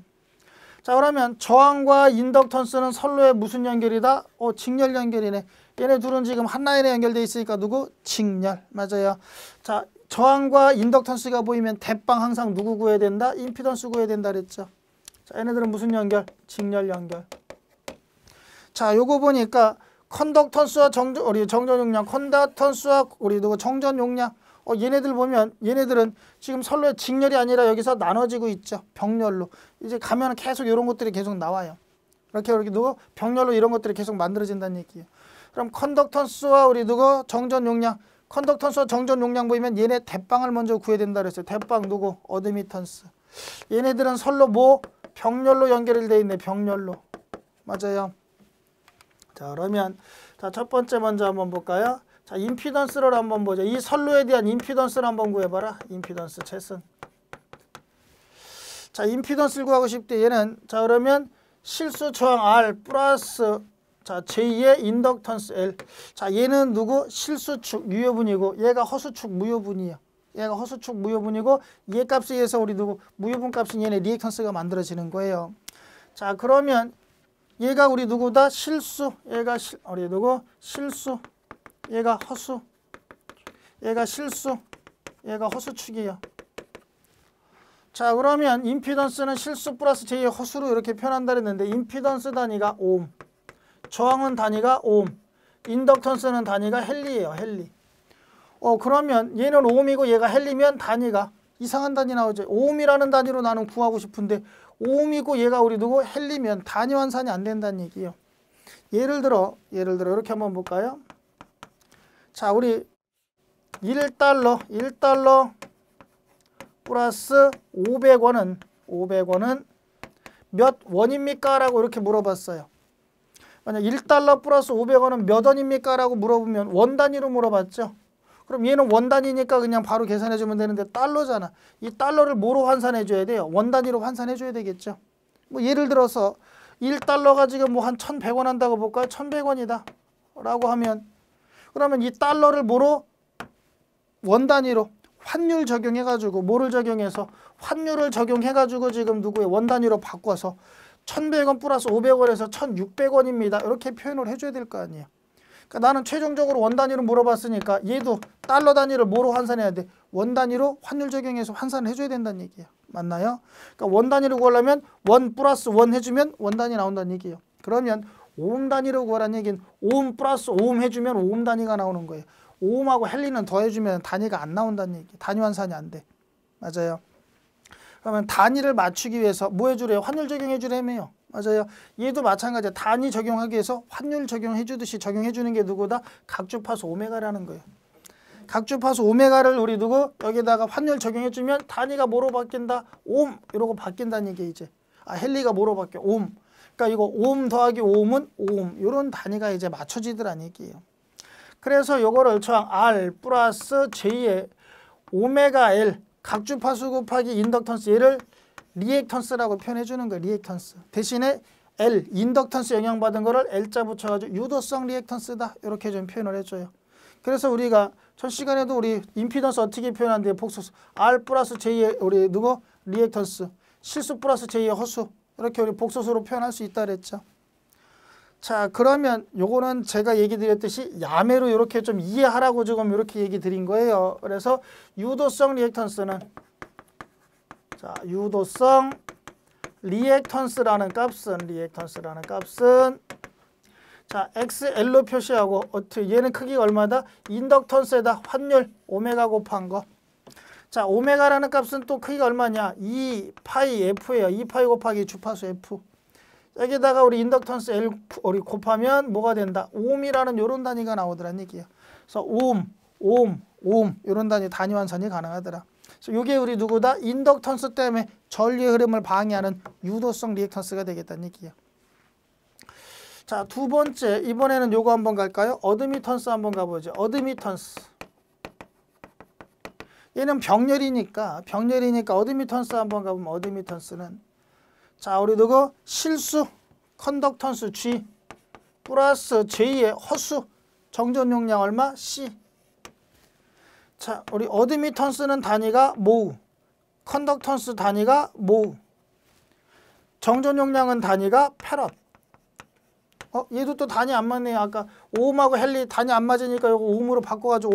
자 그러면 저항과 인덕턴스는 선로의 무슨 연결이다? 직렬 연결이네. 얘네 둘은 지금 한 라인에 연결돼 있으니까 누구? 직렬. 맞아요. 자 저항과 인덕턴스가 보이면 대빵 항상 누구 구해야 된다? 임피던스 구해야 된다 그랬죠. 자 얘네들은 무슨 연결? 직렬 연결. 자 요거 보니까 컨덕턴스와 우리 정전 용량, 컨덕턴스와 우리 누구 정전 용량. 얘네들 보면 얘네들은 지금 선로의 직렬이 아니라 여기서 나눠지고 있죠. 병렬로. 이제 가면 계속 이런 것들이 계속 나와요. 이렇게 누구 병렬로 이런 것들이 계속 만들어진다는 얘기예요. 그럼 컨덕턴스와 우리 누구 정전 용량. 컨덕턴스와 정전 용량 보이면 얘네 대빵을 먼저 구해야 된다 그랬어요. 대빵 누구? 어드미턴스. 얘네들은 선로 뭐? 병렬로 연결이 돼 있네. 병렬로. 맞아요. 자 그러면 자 첫 번째 먼저 한번 볼까요? 자 임피던스를 한번 보자. 이 선로에 대한 임피던스를 한번 구해봐라. 임피던스 최선. 자 임피던스를 구하고 싶대. 얘는 자 그러면 실수 저항 R 플러스 자 j2의 인덕턴스 L. 자 얘는 누구? 실수축 유효분이고 얘가 허수축 무효분이야. 얘가 허수축 무효분이고 얘 값에 의해서 우리 누구 무효분 값인 얘네 리액턴스가 만들어지는 거예요. 자 그러면 얘가 우리 누구다? 실수. 얘가 우리 누구? 실수. 얘가 허수. 얘가 실수. 얘가 허수축이야. 자 그러면 임피던스는 실수 플러스 j2의 허수로 이렇게 표현한다 그랬는데 임피던스 단위가 옴. 저항은 단위가 옴. 인덕턴스는 단위가 헬리예요. 헬리. 그러면 얘는 옴이고 얘가 헬리면 단위가 이상한 단위 나오죠. 옴이라는 단위로 나는 구하고 싶은데 옴이고 얘가 우리 누구? 헬리면 단위 환산이 안 된다는 얘기예요. 예를 들어 이렇게 한번 볼까요? 자 우리 1달러 플러스 500원은 몇 원입니까? 라고 이렇게 물어봤어요. 만약 1달러 플러스 500원은 몇 원입니까? 라고 물어보면 원 단위로 물어봤죠. 그럼 얘는 원 단위니까 그냥 바로 계산해 주면 되는데 달러잖아. 이 달러를 뭐로 환산해 줘야 돼요? 원 단위로 환산해 줘야 되겠죠. 뭐 예를 들어서 1달러가 지금 뭐 한 1,100원 한다고 볼까요? 1,100원이다 라고 하면 그러면 이 달러를 뭐로? 원 단위로 환율 적용해 가지고 뭐를 적용해서 환율을 적용해 가지고 지금 누구의 원 단위로 바꿔서 1,100원 플러스 500원에서 1,600원입니다. 이렇게 표현을 해줘야 될 거 아니에요. 그러니까 나는 최종적으로 원 단위로 물어봤으니까 얘도 달러 단위를 뭐로 환산해야 돼? 원 단위로 환율 적용해서 환산을 해줘야 된다는 얘기예요. 맞나요? 그러니까 원 단위로 구하려면 원 플러스 원 해주면 원 단위 나온다는 얘기예요. 그러면 오hm 단위로 구하라는 얘기는 오hm 플러스 오hm 해주면 오hm 단위가 나오는 거예요. 오음하고 헬리는 더해주면 단위가 안 나온다는 얘기. 단위 환산이 안 돼. 맞아요. 그러면 단위를 맞추기 위해서 뭐 해주래요? 환율 적용해 주래매요. 맞아요. 얘도 마찬가지야. 단위 적용하기 위해서 환율 적용해 주듯이 적용해 주는 게 누구다? 각주파수 오메가라는 거예요. 각주파수 오메가를 우리 누구? 여기다가 환율 적용해 주면 단위가 뭐로 바뀐다? 옴 이러고 바뀐다는 얘기 이제. 헬리가 뭐로 바뀌어? 옴. 그러니까 이거 옴 더하기 오음은 오음. 이런 단위가 이제 맞춰지더란 얘기예요. 그래서 요거를 저항 R 플러스 J의 오메가 L 각주파수 곱하기 인덕턴스 얘를 리액턴스라고 표현해 주는 거예요. 리액턴스. 대신에 L 인덕턴스 영향받은 거를 L자 붙여가지고 유도성 리액턴스다. 이렇게 좀 표현을 해줘요. 그래서 우리가 첫 시간에도 우리 임피던스 어떻게 표현하는데 복소수 R 플러스 J의 우리 누구? 리액턴스. 실수 플러스 J의 허수. 이렇게 우리 복소수로 표현할 수 있다 그랬죠. 자 그러면 요거는 제가 얘기 드렸듯이 야매로 이렇게 좀 이해하라고 지금 이렇게 얘기 드린 거예요. 그래서 유도성 리액턴스는 자 유도성 리액턴스라는 값은 자 XL로 표시하고 어떻게 얘는 크기가 얼마다? 인덕턴스에다 환율 오메가 곱한 거. 자 오메가라는 값은 또 크기가 얼마냐? 2파이 F예요. 2파이 곱하기 주파수 F. 여기다가 우리 인덕턴스 L 우리 곱하면 뭐가 된다? 오음이라는 요런 단위가 나오더란 얘기예요. 그래서 오음 요런 단위 환산이 가능하더라. 그래서 요게 우리 누구다? 인덕턴스 때문에 전류의 흐름을 방해하는 유도성 리액턴스가 되겠다는 얘기예요. 자, 두 번째 이번에는 요거 한번 갈까요? 어드미턴스 한번 가보죠. 어드미턴스. 얘는 병렬이니까 어드미턴스 한번 가보면 어드미턴스는 자 우리 누구? 실수 컨덕턴스 G 플러스 J의 허수 정전 용량 얼마? C. 자, 우리 어드미턴스는 단위가 모우, 컨덕턴스 단위가 모우, 정전 용량은 단위가 패럿. 얘도 또 단위 안 맞네요. 아까 오음하고 헨리 단위 안 맞으니까 이거 오음으로 바꿔가지고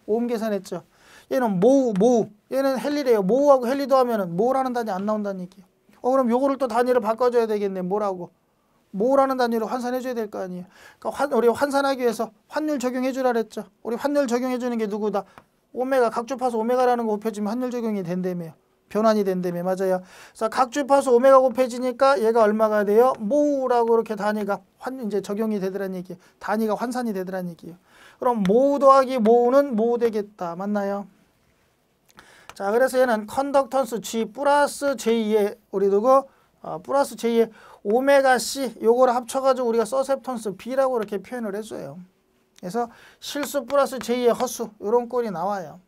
오음 계산했죠. 얘는 모우, 얘는 헨리래요. 모우하고 헨리도 하면은 모우라는 단위 안 나온다는 얘기예요. 그럼 요거를 또 단위를 바꿔줘야 되겠네. 뭐라고? 모우라는 단위로 환산해줘야 될 거 아니에요. 그러니까 우리 환산하기 위해서 환율 적용해주라 그랬죠. 우리 환율 적용해주는 게 누구다? 오메가, 각주파수 오메가라는 거 곱해지면 환율 적용이 된다며요. 변환이 된다며. 맞아요. 그래서 각주파수 오메가 곱해지니까 얘가 얼마가 돼요? 모우라고 이렇게 단위가 이제 적용이 되더란 얘기예요. 단위가 환산이 되더란 얘기예요. 그럼 모우 더하기 모우는 모우 되겠다. 맞나요? 자, 그래서 얘는 컨덕턴스 G 플러스 J의 우리 누구? 플러스 J의 오메가 C 요거를 합쳐가지고 우리가 서셉턴스 B라고 이렇게 표현을 해줘요. 그래서 실수 플러스 J의 허수 이런 꼴이 나와요.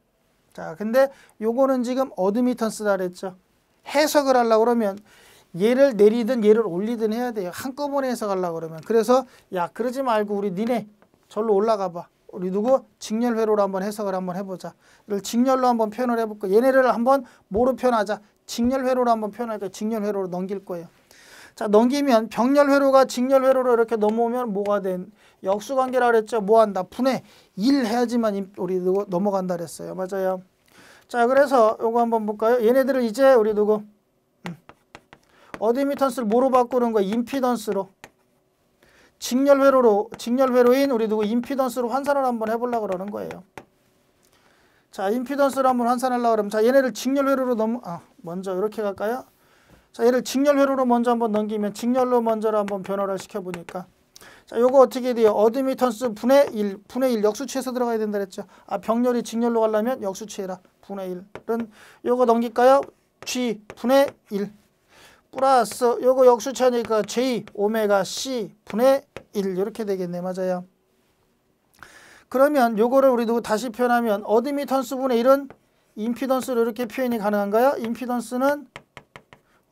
자, 근데 요거는 지금 어드미턴스다 그랬죠. 해석을 하려고 그러면 얘를 내리든 얘를 올리든 해야 돼요. 한꺼번에 해석하려고 그러면. 그래서 야, 그러지 말고 우리 니네 절로 올라가 봐. 우리 누구? 직렬회로로 한번 해석을 한번 해보자. 이걸 직렬로 한번 표현을 해볼까. 얘네를 한번 뭐로 표현하자. 직렬회로로 한번 표현할까. 직렬회로로 넘길 거예요. 자, 넘기면 병렬회로가 직렬회로로 이렇게 넘어오면 뭐가 된? 역수관계라 그랬죠. 뭐한다? 분의 1 해야지만 우리 누구 넘어간다 그랬어요. 맞아요. 자, 그래서 요거 한번 볼까요? 얘네들을 이제 우리 누구? 어드미턴스를 뭐로 바꾸는 거야? 임피던스로. 직렬회로인 우리 누구 임피던스로 환산을 한번 해보려고 그러는 거예요. 자, 임피던스로 한번 환산하려고 그러면 자, 얘네를 직렬회로로 먼저 이렇게 갈까요? 자, 얘를 직렬회로로 먼저 한번 넘기면 직렬로 먼저를 한번 변화를 시켜보니까 자, 요거 어떻게 돼요? 어드미턴스 분의 1 역수치에서 들어가야 된다 그랬죠. 병렬이 직렬로 가려면 역수치해라. 분의 1은 요거 넘길까요? G 분의 1 플러스 요거 역수치하니까 J 오메가 C 분의 1 이렇게 되겠네. 맞아요. 그러면 요거를 우리 누구 다시 표현하면 어드미턴스 분의 1은 임피던스로 이렇게 표현이 가능한가요? 임피던스는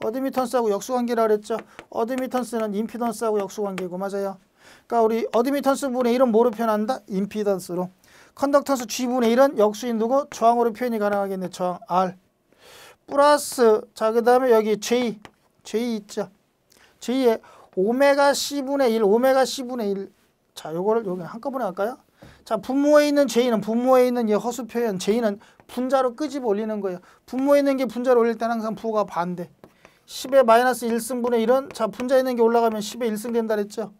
어드미턴스하고 역수관계라 그랬죠. 어드미턴스는 임피던스하고 역수관계고. 맞아요. 그러니까 우리 어드미턴스 분의 1은 뭐로 표현한다? 임피던스로. 컨덕턴스 G분의 1은 역수인 누구? 저항으로 표현이 가능하겠네. 저항 R 플러스 자, 그 다음에 여기 J 있죠. J의 오메가 C분의 1 오메가 C분의 1 자, 요거를 여기 한꺼번에 할까요? 자, 분모에 있는 J는 분모에 있는 이 허수 표현 J는 분자로 끄집어 올리는 거예요. 분모에 있는 게 분자로 올릴 때는 항상 부호가 반대. 10의 마이너스 1승분의 1은 자, 분자에 있는 게 올라가면 10의 1승 된다 그랬죠.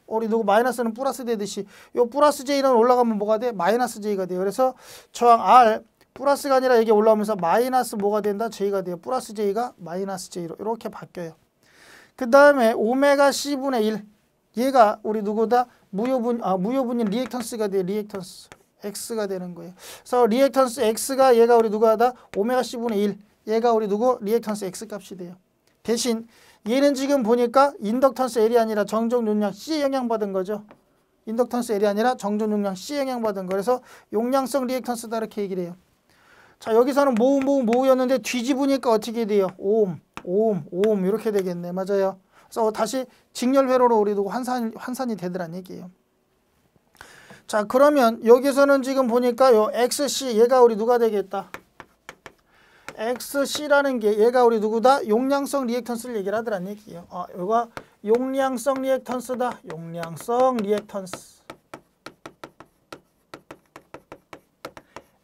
우리 누구 마이너스는 플러스 되듯이 요 플러스 J는 올라가면 뭐가 돼? 마이너스 J가 돼요. 그래서 저항 R 플러스가 아니라 이게 올라오면서 마이너스 뭐가 된다? J가 돼요. 플러스 J가 마이너스 J로 이렇게 바뀌어요. 그 다음에 오메가 C분의 1 얘가 우리 누구다? 무효분인 리액턴스가 돼요. 리액턴스 X가 되는 거예요. 그래서 리액턴스 X가 얘가 우리 누구다? 오메가 C분의 1 얘가 우리 누구? 리액턴스 X 값이 돼요. 대신 얘는 지금 보니까 인덕턴스 L이 아니라 정전 용량 C에 영향받은 거죠. 인덕턴스 L이 아니라 정전 용량 C에 영향받은 거. 그래서 용량성 리액턴스다 이렇게 얘기를 해요. 자, 여기서는 모우였는데 뒤집으니까 어떻게 돼요? 오음 이렇게 되겠네. 맞아요. 그래서 다시 직렬회로로 우리 두고 환산이 되더란 얘기예요. 자, 그러면 여기서는 지금 보니까 요 XC 얘가 우리 누가 되겠다? XC라는 게 얘가 우리 누구다? 용량성 리액턴스를 얘기를 하더란 얘기예요. 요가 용량성 리액턴스다. 용량성 리액턴스.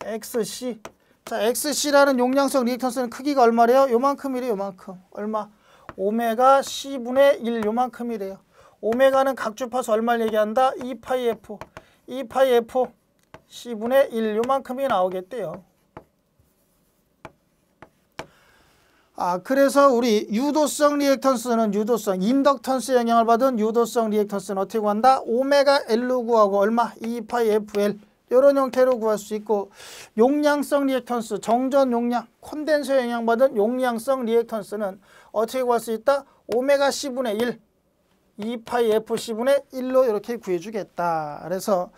XC. 자, XC라는 용량성 리액턴스는 크기가 얼마래요? 요만큼이래요. 요만큼. 얼마? 오메가 C분의 1 요만큼이래요. 오메가는 각주파수 얼마를 얘기한다? 2파이 F C분의 1 요만큼이 나오겠대요. 그래서 우리 유도성 리액턴스는 인덕턴스 영향을 받은 유도성 리액턴스는 어떻게 구한다? 오메가 L로 구하고 얼마? 2파이 FL 이런 형태로 구할 수 있고 용량성 리액턴스 정전 용량 콘덴서 영향받은 용량성 리액턴스는 어떻게 구할 수 있다? 오메가 C분의 1 2파이 FC분의 1로 이렇게 구해주겠다. 그래서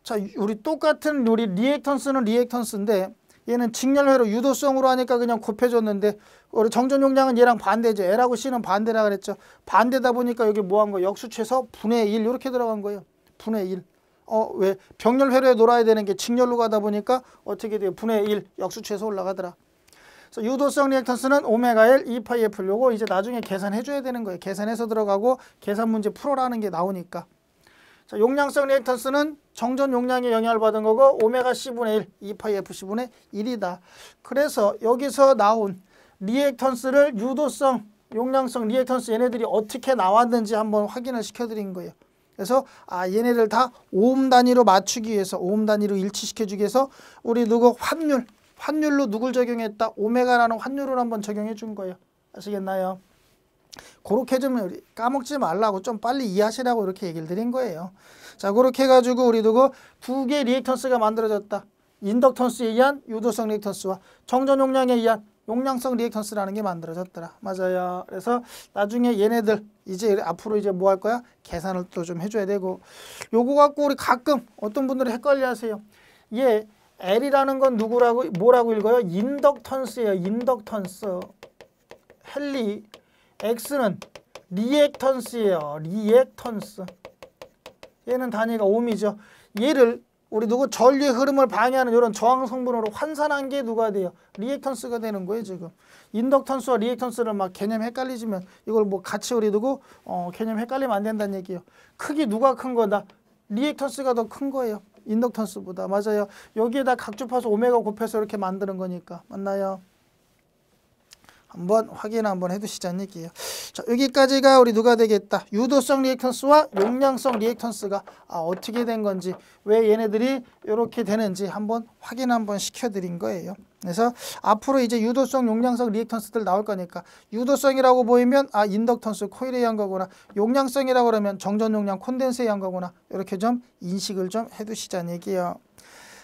자, 우리 똑같은 우리 리액턴스는 리액턴스인데 얘는 직렬회로 유도성으로 하니까 그냥 곱해줬는데 우리 정전 용량은 얘랑 반대죠. L하고 C는 반대라 그랬죠. 반대다 보니까 여기 뭐 한 거? 역수치해서 분의 1 이렇게 들어간 거예요. 분의 1. 왜 병렬 회로에 놀아야 되는 게 직렬로 가다 보니까 어떻게 돼요? 분의 1 역수치에서 올라가더라. 그래서 유도성 리액턴스는 오메가 L 2파이 F 요거 이제 나중에 계산해 줘야 되는 거예요. 계산해서 들어가고 계산 문제 풀어라는 게 나오니까. 자, 용량성 리액턴스는 정전 용량에 영향을 받은 거고 오메가 C분의 1 2파이 F C분의 1이다. 그래서 여기서 나온 리액턴스를 유도성, 용량성 리액턴스 얘네들이 어떻게 나왔는지 한번 확인을 시켜드린 거예요. 그래서 얘네들 다 오hm 단위로 맞추기 위해서, 오hm 단위로 일치시켜주기 위해서 우리 누구 환율로 누굴 적용했다? 오메가라는 환율을 한번 적용해 준 거예요. 아시겠나요? 그렇게 좀 까먹지 말라고 좀 빨리 이해하시라고 이렇게 얘기를 드린 거예요. 자, 그렇게 해가지고 우리 누구 두 개의 리액턴스가 만들어졌다. 인덕턴스에 의한 유도성 리액턴스와 정전 용량에 의한 용량성 리액턴스라는 게 만들어졌더라. 맞아요. 그래서 나중에 얘네들 이제 앞으로 이제 뭐 할 거야? 계산을 또 좀 해줘야 되고, 요거 갖고 우리 가끔 어떤 분들이 헷갈려하세요. 얘 L이라는 건 누구라고 뭐라고 읽어요? 인덕턴스예요. 인덕턴스. 헨리. X는 리액턴스예요. 리액턴스. 얘는 단위가 ohm이죠. 얘를 우리 누구 전류의 흐름을 방해하는 이런 저항 성분으로 환산한 게 누가 돼요? 리액턴스가 되는 거예요, 지금. 인덕턴스와 리액턴스를 막 개념 헷갈리지면 이걸 뭐 같이 우리 두고 개념 헷갈리면 안 된다는 얘기예요. 크기 누가 큰 거다? 리액턴스가 더 큰 거예요. 인덕턴스보다. 맞아요. 여기에다 각주파수 오메가 곱해서 이렇게 만드는 거니까. 맞나요? 한번 확인 한번 해두시자는 얘기예요. 자, 여기까지가 우리 누가 되겠다. 유도성 리액턴스와 용량성 리액턴스가 어떻게 된 건지, 왜 얘네들이 이렇게 되는지 한번 확인 한번 시켜드린 거예요. 그래서 앞으로 이제 유도성, 용량성 리액턴스들 나올 거니까 유도성이라고 보이면 인덕턴스 코일에 의한 거구나. 용량성이라고 그러면 정전 용량 콘덴서에 의한 거구나. 이렇게 좀 인식을 좀 해두시자는 얘기예요.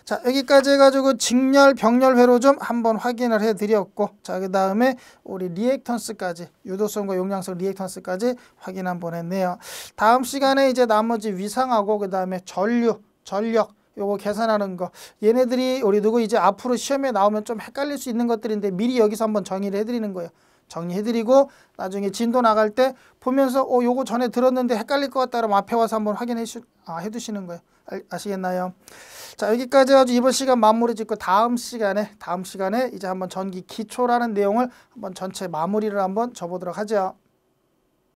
자, 여기까지 해가지고 직렬, 병렬 회로 좀 한번 확인을 해드렸고, 자, 그 다음에 우리 리액턴스까지, 유도성과 용량성 리액턴스까지 확인 한번 했네요. 다음 시간에 이제 나머지 위상하고 그 다음에 전류, 전력 요거 계산하는 거, 얘네들이 우리 누구 이제 앞으로 시험에 나오면 좀 헷갈릴 수 있는 것들인데 미리 여기서 한번 정의를 해드리는 거예요. 정리해드리고 나중에 진도 나갈 때 보면서 요거 전에 들었는데 헷갈릴 것 같다 그러면 앞에 와서 한번 확인해 해두시는 거예요. 아시겠나요? 자, 여기까지 해가지고 이번 시간 마무리 짓고 다음 시간에 이제 한번 전기 기초라는 내용을 한번 전체 마무리를 한번 줘보도록 하죠.